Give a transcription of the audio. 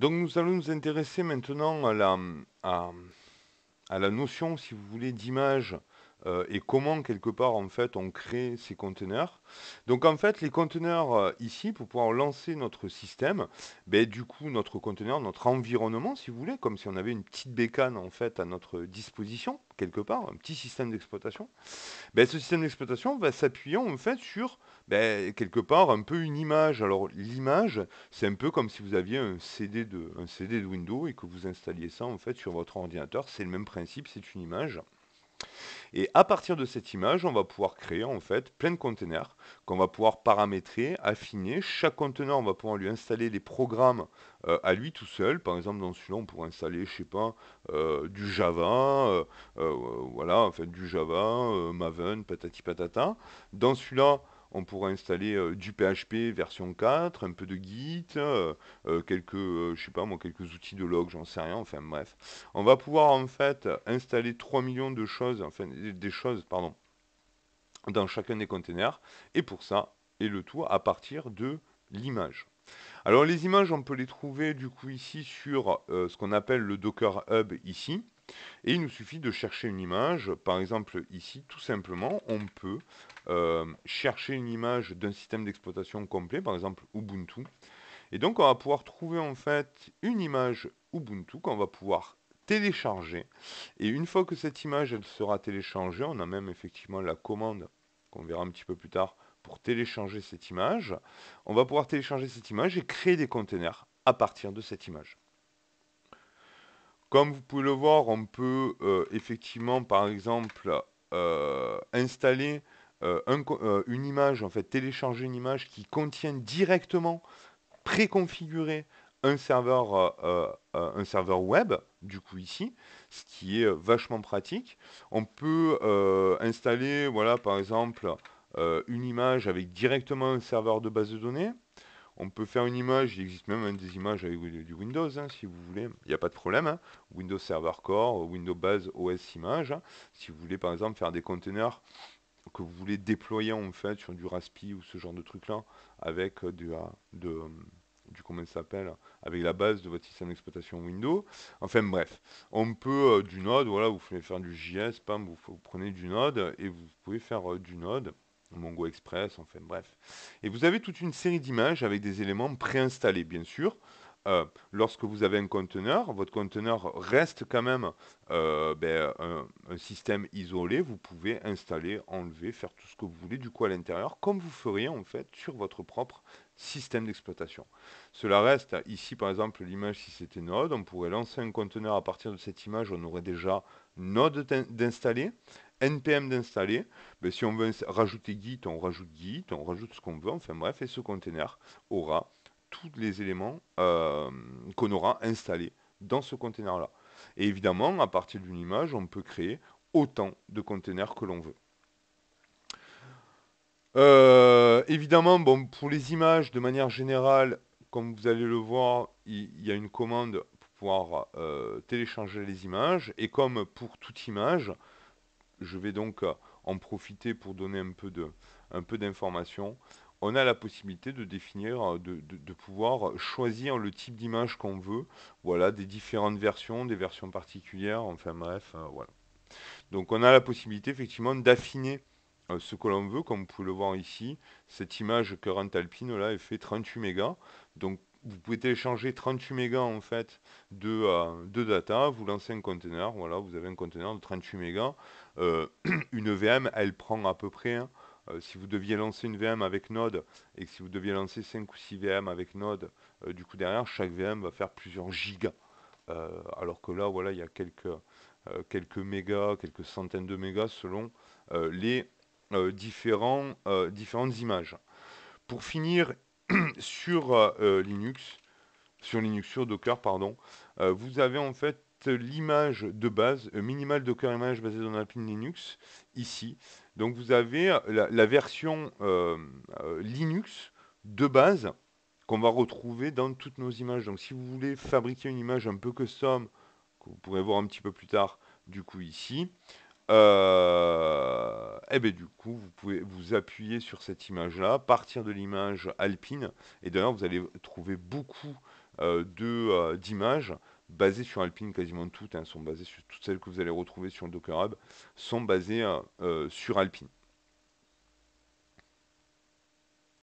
Donc nous allons nous intéresser maintenant à, à la notion, si vous voulez, d'image et comment quelque part en fait on crée ces conteneurs. Donc en fait les conteneurs ici pour pouvoir lancer notre système, ben, du coup notre conteneur, notre environnement si vous voulez, comme si on avait une petite bécane en fait à notre disposition quelque part, un petit système d'exploitation. Ben, ce système d'exploitation va s'appuyer en fait sur ben, quelque part un peu une image. Alors l'image, c'est un peu comme si vous aviez un CD de Windows et que vous installiez ça en fait sur votre ordinateur. C'est le même principe, c'est une image. Et à partir de cette image, on va pouvoir créer en fait plein de containers qu'on va pouvoir paramétrer, affiner. Chaque conteneur, on va pouvoir lui installer les programmes à lui tout seul. Par exemple, dans celui-là, on pourrait installer, je sais pas, du Java, euh, voilà, en fait, du Java, Maven, patati patata. Dans celui-là, on pourra installer du PHP version 4, un peu de Git, quelques, je sais pas moi, quelques outils de log, j'en sais rien, enfin bref. On va pouvoir en fait installer 3 millions de choses, enfin des choses, pardon, dans chacun des containers. Et pour ça, et le tout à partir de l'image. Alors les images, on peut les trouver du coup ici sur ce qu'on appelle le Docker Hub ici. Et il nous suffit de chercher une image. Par exemple ici, tout simplement, on peut chercher une image d'un système d'exploitation complet, par exemple Ubuntu. Et donc, on va pouvoir trouver en fait une image Ubuntu qu'on va pouvoir télécharger. Et une fois que cette image elle sera téléchargée, on a même effectivement la commande qu'on verra un petit peu plus tard pour télécharger cette image. On va pouvoir télécharger cette image et créer des containers à partir de cette image. Comme vous pouvez le voir, on peut effectivement, par exemple, installer une image, en fait, télécharger une image qui contient directement préconfigurer un serveur web, du coup ici, ce qui est vachement pratique. On peut installer, voilà, par exemple, une image avec directement un serveur de base de données. On peut faire une image, il existe même des images avec du Windows, hein, si vous voulez, il n'y a pas de problème. Hein. Windows Server Core, Windows Base OS Image. Hein. Si vous voulez par exemple faire des containers que vous voulez déployer en fait sur du Raspi ou ce genre de truc là avec du comment ça s'appelle avec la base de votre système d'exploitation Windows. Enfin bref, on peut du Node, voilà, vous pouvez faire du JS, pam, vous prenez du Node et vous pouvez faire du Node, Mongo Express, enfin bref. Et vous avez toute une série d'images avec des éléments préinstallés, bien sûr. Lorsque vous avez un conteneur, votre conteneur reste quand même un système isolé. Vous pouvez installer, enlever, faire tout ce que vous voulez du coup à l'intérieur, comme vous feriez en fait sur votre propre système d'exploitation. Cela reste ici par exemple l'image si c'était Node, on pourrait lancer un conteneur à partir de cette image, on aurait déjà Node d'installer, npm d'installer. Mais si on veut rajouter Git, on rajoute ce qu'on veut, enfin bref, et ce conteneur aura tous les éléments qu'on aura installés dans ce conteneur-là. Et évidemment, à partir d'une image, on peut créer autant de conteneurs que l'on veut. Évidemment, bon, pour les images, de manière générale, comme vous allez le voir, il y a une commande pour pouvoir télécharger les images. Et comme pour toute image, je vais donc en profiter pour donner un peu d'informations. On a la possibilité de définir, de pouvoir choisir le type d'image qu'on veut. Voilà, des différentes versions, des versions particulières, enfin bref, voilà. Donc on a la possibilité effectivement d'affiner ce que l'on veut, comme vous pouvez le voir ici. Cette image Current Alpine là, elle fait 38 mégas. Donc vous pouvez télécharger 38 mégas en fait de data, vous lancez un conteneur, voilà, vous avez un conteneur de 38 mégas. Une VM, elle prend à peu près, hein, si vous deviez lancer une VM avec Node et que si vous deviez lancer 5 ou 6 VM avec Node, du coup derrière, chaque VM va faire plusieurs gigas. Alors que là, voilà, il y a quelques mégas, quelques centaines de mégas selon les différentes images. Pour finir, sur Linux, sur Docker, pardon, vous avez en fait l'image de base, minimal Docker image basée dans Alpine Linux, ici. Donc vous avez la version Linux de base qu'on va retrouver dans toutes nos images. Donc si vous voulez fabriquer une image un peu custom, que vous pourrez voir un petit peu plus tard, du coup ici, Et ben du coup, vous pouvez vous appuyer sur cette image-là, partir de l'image Alpine, et d'ailleurs, vous allez trouver beaucoup d'images basées sur Alpine, quasiment toutes, hein, sont basées sur toutes celles que vous allez retrouver sur le Docker Hub, sont basées sur Alpine.